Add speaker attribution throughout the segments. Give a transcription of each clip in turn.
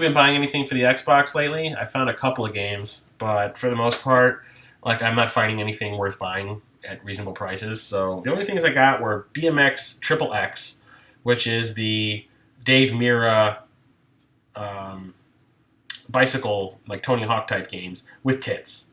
Speaker 1: been buying anything for the Xbox lately. I found a couple of games, but for the most part, like I'm not finding anything worth buying at reasonable prices. So the only things I got were BMX Triple X, which is the Dave Mirra bicycle, like Tony Hawk type games with tits.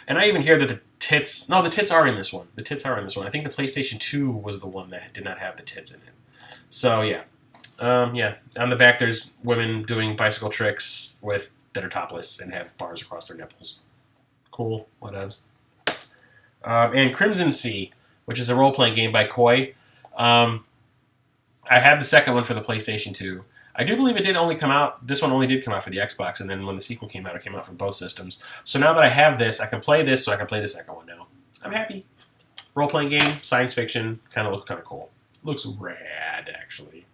Speaker 1: And I even hear that the tits are in this one. The tits are in this one. I think the PlayStation 2 was the one that did not have the tits in it. So yeah. Yeah. On the back there's women doing bicycle tricks that are topless and have bars across their nipples. Cool. Whatevs. And Crimson Sea, which is a role-playing game by Koi. I have the second one for the PlayStation 2. I do believe it did only come out, this one only did come out for the Xbox, and then when the sequel came out, it came out for both systems. So now that I have this, I can play this, so I can play the second one now. I'm happy. Role-playing game, science fiction, kind of looks kind of cool. Looks rad, actually.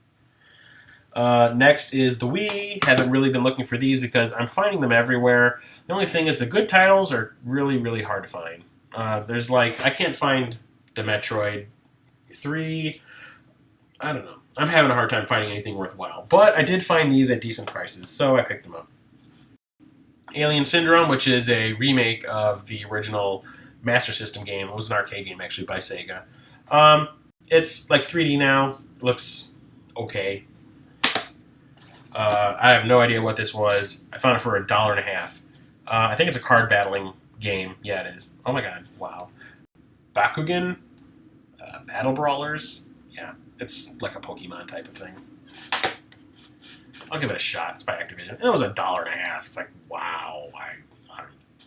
Speaker 1: Next is the Wii. Haven't really been looking for these because I'm finding them everywhere. The only thing is the good titles are really, really hard to find. There's I can't find the Metroid 3. I don't know. I'm having a hard time finding anything worthwhile. But I did find these at decent prices, so I picked them up. Alien Syndrome, which is a remake of the original Master System game. It was an arcade game, actually, by Sega. It's like 3D now. It looks okay. I have no idea what this was. I found it for $1.50. I think it's a card battling game. Yeah, it is. Oh my god. Wow. Bakugan? Battle Brawlers? Yeah. It's like a Pokemon type of thing. I'll give it a shot. It's by Activision. And it was $1.50. It's like, wow, I'm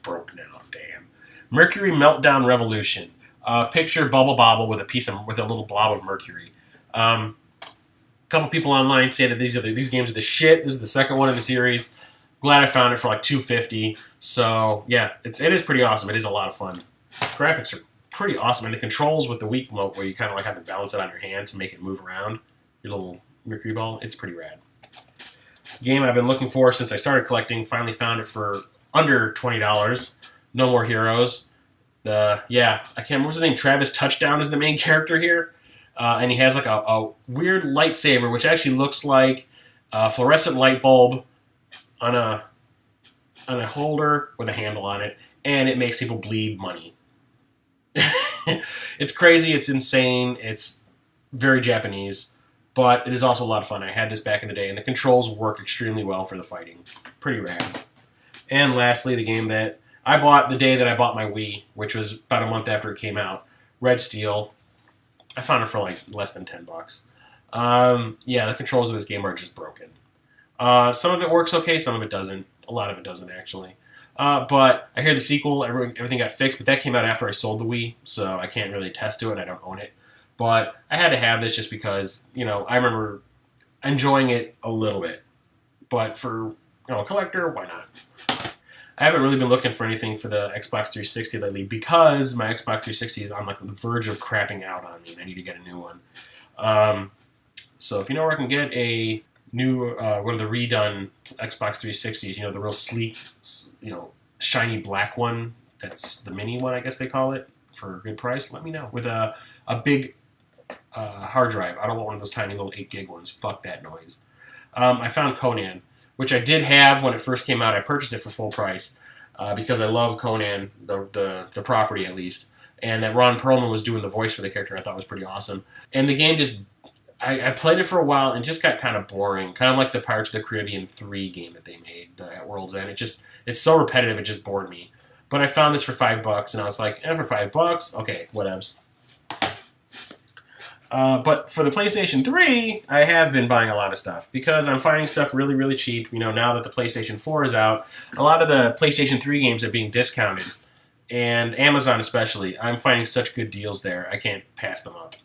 Speaker 1: broke now. Damn. Mercury Meltdown Revolution. Picture Bubble Bobble with a little blob of mercury. A couple people online say that these games are the shit. This is the second one in the series. Glad I found it for like $2.50. So yeah, it is pretty awesome. It is a lot of fun. Graphics are pretty awesome, and the controls with the weak remote where you kind of like have to balance it on your hand to make it move around your little mercury ball. It's pretty rad. Game I've been looking for since I started collecting. Finally found it for under $20. No More Heroes. I can't remember his name. Travis Touchdown is the main character here, and he has like a weird lightsaber, which actually looks like a fluorescent light bulb on a holder with a handle on it, and it makes people bleed money. It's crazy, it's insane, it's very Japanese, but it is also a lot of fun. I had this back in the day, and the controls work extremely well for the fighting. Pretty rad. And lastly, the game that I bought the day that I bought my Wii, which was about a month after it came out, Red Steel. I found it for like less than $10. Yeah, the controls of this game are just broken. Some of it works okay, some of it doesn't. A lot of it doesn't, actually. But I hear the sequel, everything got fixed, but that came out after I sold the Wii, so I can't really attest to it, and I don't own it. But I had to have this just because, I remember enjoying it a little bit. But for, a collector, why not? I haven't really been looking for anything for the Xbox 360 lately because my Xbox 360 is on like the verge of crapping out on me, and I need to get a new one. So if you know where I can get a new, one of the redone Xbox 360s, the real sleek, shiny black one, that's the mini one, I guess they call it, for a good price, let me know. With a big hard drive. I don't want one of those tiny little 8 gig ones. Fuck that noise. I found Conan, which I did have when it first came out. I purchased it for full price because I love Conan, the property at least, and that Ron Perlman was doing the voice for the character I thought was pretty awesome. And the game just... I played it for a while and just got kind of boring, kind of like the Pirates of the Caribbean 3 game that they made at World's End. It's so repetitive, it just bored me. But I found this for $5, and I was like, for $5, okay, whatevs. But for the PlayStation 3, I have been buying a lot of stuff because I'm finding stuff really, really cheap. Now that the PlayStation 4 is out, a lot of the PlayStation 3 games are being discounted, and Amazon especially. I'm finding such good deals there, I can't pass them up.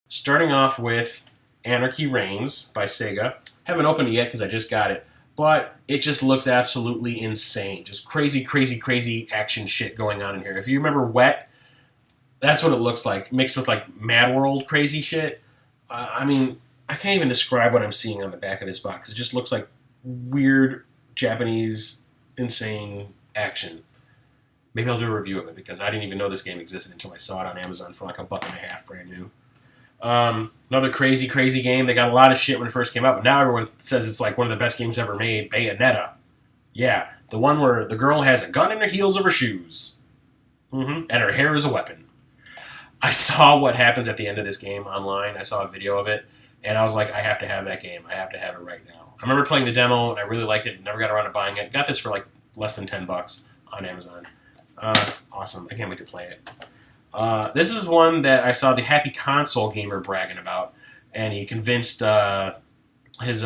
Speaker 1: Starting off with Anarchy Reigns by Sega. Haven't opened it yet because I just got it, but it just looks absolutely insane. Just crazy, crazy, crazy action shit going on in here. If you remember Wet, that's what it looks like, mixed with like Mad World crazy shit. I can't even describe what I'm seeing on the back of this box. It just looks like weird Japanese insane action. Maybe I'll do a review of it because I didn't even know this game existed until I saw it on Amazon for like $1.50 brand new. Another crazy, crazy game. They got a lot of shit when it first came out, but now everyone says it's like one of the best games ever made. Bayonetta. Yeah, the one where the girl has a gun in the heels of her shoes. And her hair is a weapon. I saw what happens at the end of this game online. I saw a video of it, and I was like, I have to have that game. I have to have it right now. I remember playing the demo, and I really liked it. Never got around to buying it. Got this for like less than $10 on Amazon. Awesome. I can't wait to play it. This is one that I saw the Happy Console Gamer bragging about, and he convinced his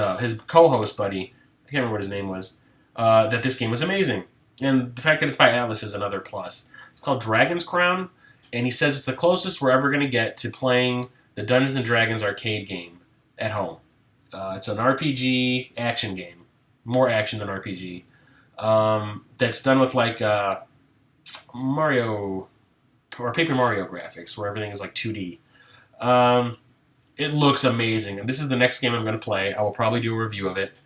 Speaker 1: co-host buddy, I can't remember what his name was, that this game was amazing. And the fact that it's by Atlas is another plus. It's called Dragon's Crown, and he says it's the closest we're ever going to get to playing the Dungeons & Dragons arcade game at home. It's an RPG action game. More action than RPG. That's done with like Mario or Paper Mario graphics, where everything is like 2D. It looks amazing, and this is the next game I'm going to play. I will probably do a review of it.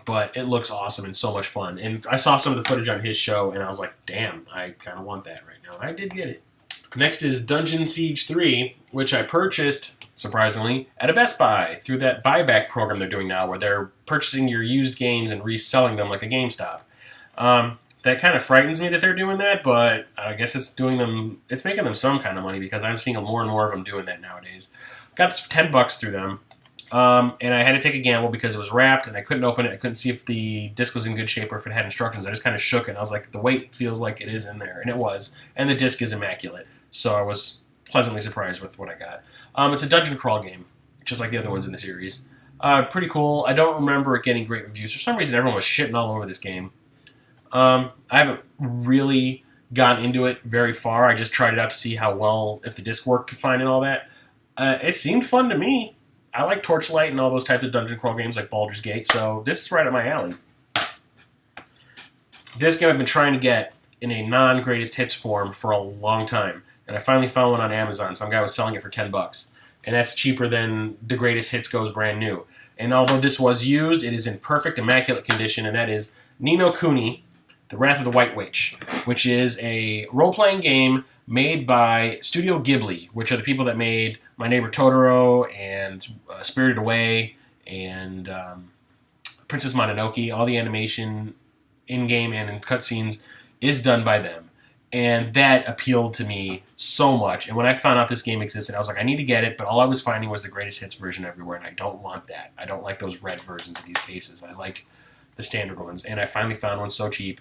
Speaker 1: But it looks awesome and so much fun. And I saw some of the footage on his show, and I was like, damn, I kind of want that right now. And I did get it. Next is Dungeon Siege 3, which I purchased, surprisingly, at a Best Buy through that buyback program they're doing now, where they're purchasing your used games and reselling them like a GameStop. That kind of frightens me that they're doing that, but I guess it's making them some kind of money, because I'm seeing more and more of them doing that nowadays. Got this for $10 through them. And I had to take a gamble because it was wrapped and I couldn't open it. I couldn't see if the disc was in good shape or if it had instructions. I just kind of shook it. And I was like, the weight feels like it is in there. And it was. And the disc is immaculate. So I was pleasantly surprised with what I got. It's a dungeon crawl game, just like the other ones in the series. Pretty cool. I don't remember it getting great reviews. For some reason, everyone was shitting all over this game. I haven't really gotten into it very far. I just tried it out to see how well, if the disc worked fine and all that. It seemed fun to me. I like Torchlight and all those types of dungeon crawl games like Baldur's Gate, so this is right up my alley. This game I've been trying to get in a non-greatest hits form for a long time, and I finally found one on Amazon. Some guy was selling it for $10, and that's cheaper than the greatest hits goes brand new. And although this was used, it is in perfect, immaculate condition, and that is Ni no Kuni, The Wrath of the White Witch, which is a role-playing game made by Studio Ghibli, which are the people that made My Neighbor Totoro and Spirited Away and Princess Mononoke. All the animation in-game and in cutscenes is done by them. And that appealed to me so much. And when I found out this game existed, I was like, I need to get it, but all I was finding was the greatest hits version everywhere, and I don't want that. I don't like those red versions of these cases. I like the standard ones. And I finally found one so cheap.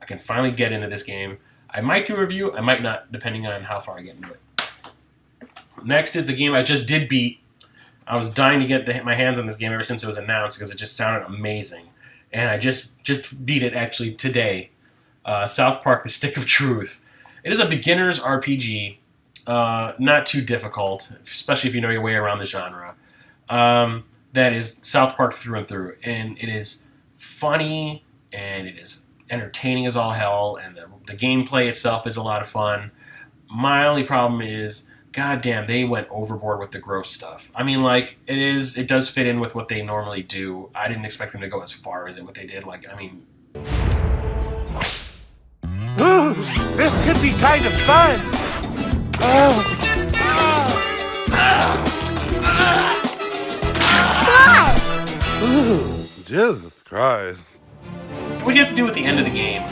Speaker 1: I can finally get into this game. I might do a review, I might not, depending on how far I get into it. Next is the game I just did beat. I was dying to get my hands on this game ever since it was announced because it just sounded amazing. And I just beat it actually today. South Park: The Stick of Truth. It is a beginner's RPG, not too difficult, especially if you know your way around the genre. That is South Park through and through. And it is funny, and it is entertaining as all hell, and the gameplay itself is a lot of fun. My only problem is, goddamn, they went overboard with the gross stuff. I mean, like, it does fit in with what they normally do. I didn't expect them to go as far as what they did. Like, I mean...
Speaker 2: Ooh, this could be kind of fun! Ooh, Jesus Christ.
Speaker 1: What do you have to do at the end of the game,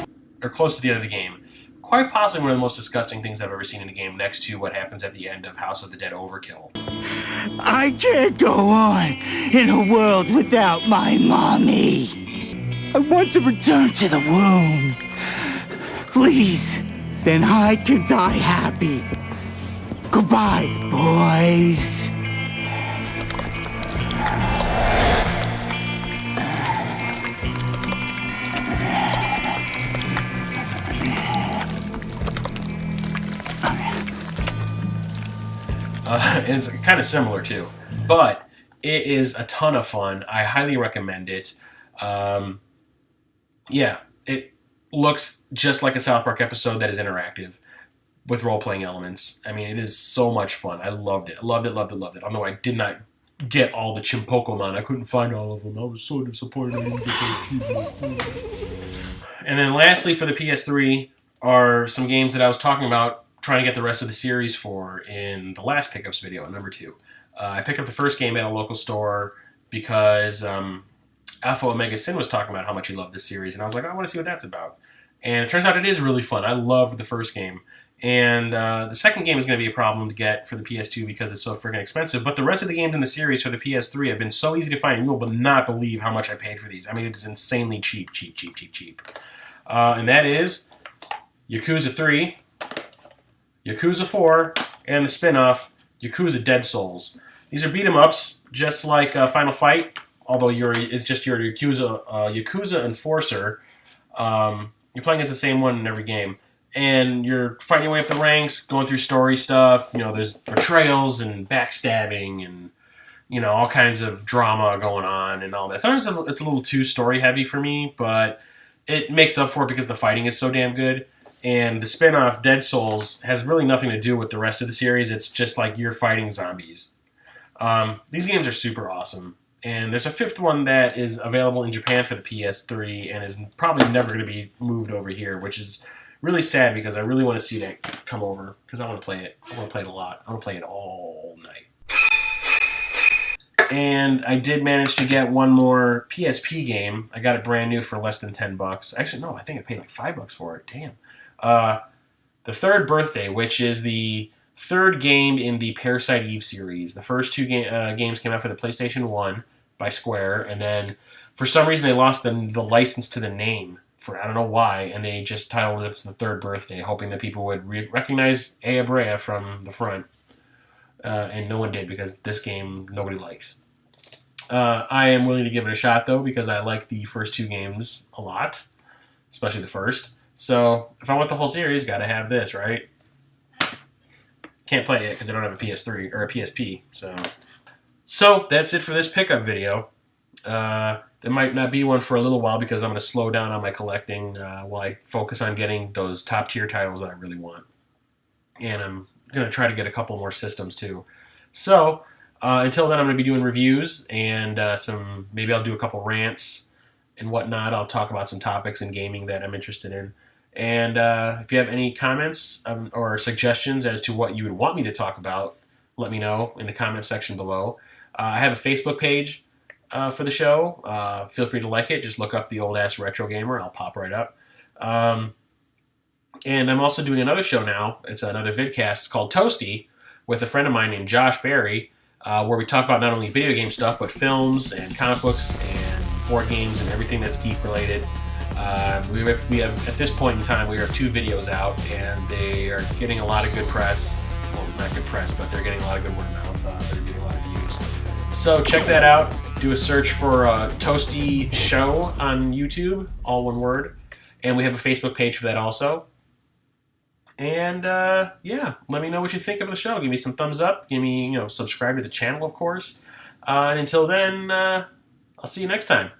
Speaker 1: or close to the end of the game? Quite possibly one of the most disgusting things I've ever seen in a game, next to what happens at the end of House of the Dead Overkill.
Speaker 3: I can't go on in a world without my mommy. I want to return to the womb. Please, then I can die happy. Goodbye, boys.
Speaker 1: And it's kind of similar too, but it is a ton of fun. I highly recommend it. Yeah, it looks just like a South Park episode that is interactive with role-playing elements. I mean, it is so much fun. I loved it. Loved it. Although I did not get all the Chimpokomon. I couldn't find all of them. I was so disappointed I didn't get those. And then lastly, for the PS3, are some games that I was talking about trying to get the rest of the series for in the last pickups video, number 2. I picked up the first game at a local store because Alpha Omega Sin was talking about how much he loved this series, and I was like, I want to see what that's about. And it turns out it is really fun. I loved the first game. And the second game is going to be a problem to get for the PS2 because it's so freaking expensive. But the rest of the games in the series for the PS3 have been so easy to find. You will not believe how much I paid for these. I mean, it is insanely cheap. And that is Yakuza 3, Yakuza 4, and the spin-off, Yakuza Dead Souls. These are beat-em-ups, just like Final Fight, although it's just your Yakuza Enforcer. You're playing as the same one in every game. And you're fighting your way up the ranks, going through story stuff. You know, there's betrayals and backstabbing and, you know, all kinds of drama going on and all that. Sometimes it's a little too story-heavy for me, but it makes up for it because the fighting is so damn good. And the spin-off, Dead Souls, has really nothing to do with the rest of the series. It's just like you're fighting zombies. These games are super awesome. And there's a 5th one that is available in Japan for the PS3 and is probably never going to be moved over here, which is really sad because I really want to see that come over because I want to play it. I want to play it a lot. I want to play it all night. And I did manage to get one more PSP game. I got it brand new for less than $10. Actually, no, I think I paid like $5 for it. Damn. The Third Birthday, which is the 3rd game in the Parasite Eve series. The first 2 games came out for the PlayStation 1 by Square, and then for some reason they lost the license to the name. I don't know why, and they just titled it The Third Birthday, hoping that people would recognize Ea Brea from the front. And no one did, because this game nobody likes. I am willing to give it a shot, though, because I like the first 2 games a lot, especially the first. So, if I want the whole series, gotta have this, right? Can't play it, because I don't have a PS3, or a PSP, So, that's it for this pickup video. There might not be one for a little while because I'm going to slow down on my collecting while I focus on getting those top-tier titles that I really want. And I'm going to try to get a couple more systems, too. So, until then, I'm going to be doing reviews and maybe I'll do a couple rants and whatnot. I'll talk about some topics in gaming that I'm interested in. And if you have any comments or suggestions as to what you would want me to talk about, let me know in the comment section below. I have a Facebook page for the show. Feel free to like it. Just look up the Old Ass Retro Gamer. I'll pop right up. And I'm also doing another show now. It's another vidcast. It's called TOASTY with a friend of mine named Josh Berry, where we talk about not only video game stuff, but films and comic books and board games and everything that's geek related. We have at this point in time, we have 2 videos out, and they are getting a lot of good press. Well, not good press, but they're getting a lot of good word of mouth. They're getting a lot of views. So check that out. Do a search for TOASTY Show on YouTube, all one word. And we have a Facebook page for that also. And yeah, let me know what you think of the show. Give me some thumbs up. Give me, subscribe to the channel, of course. And until then, I'll see you next time.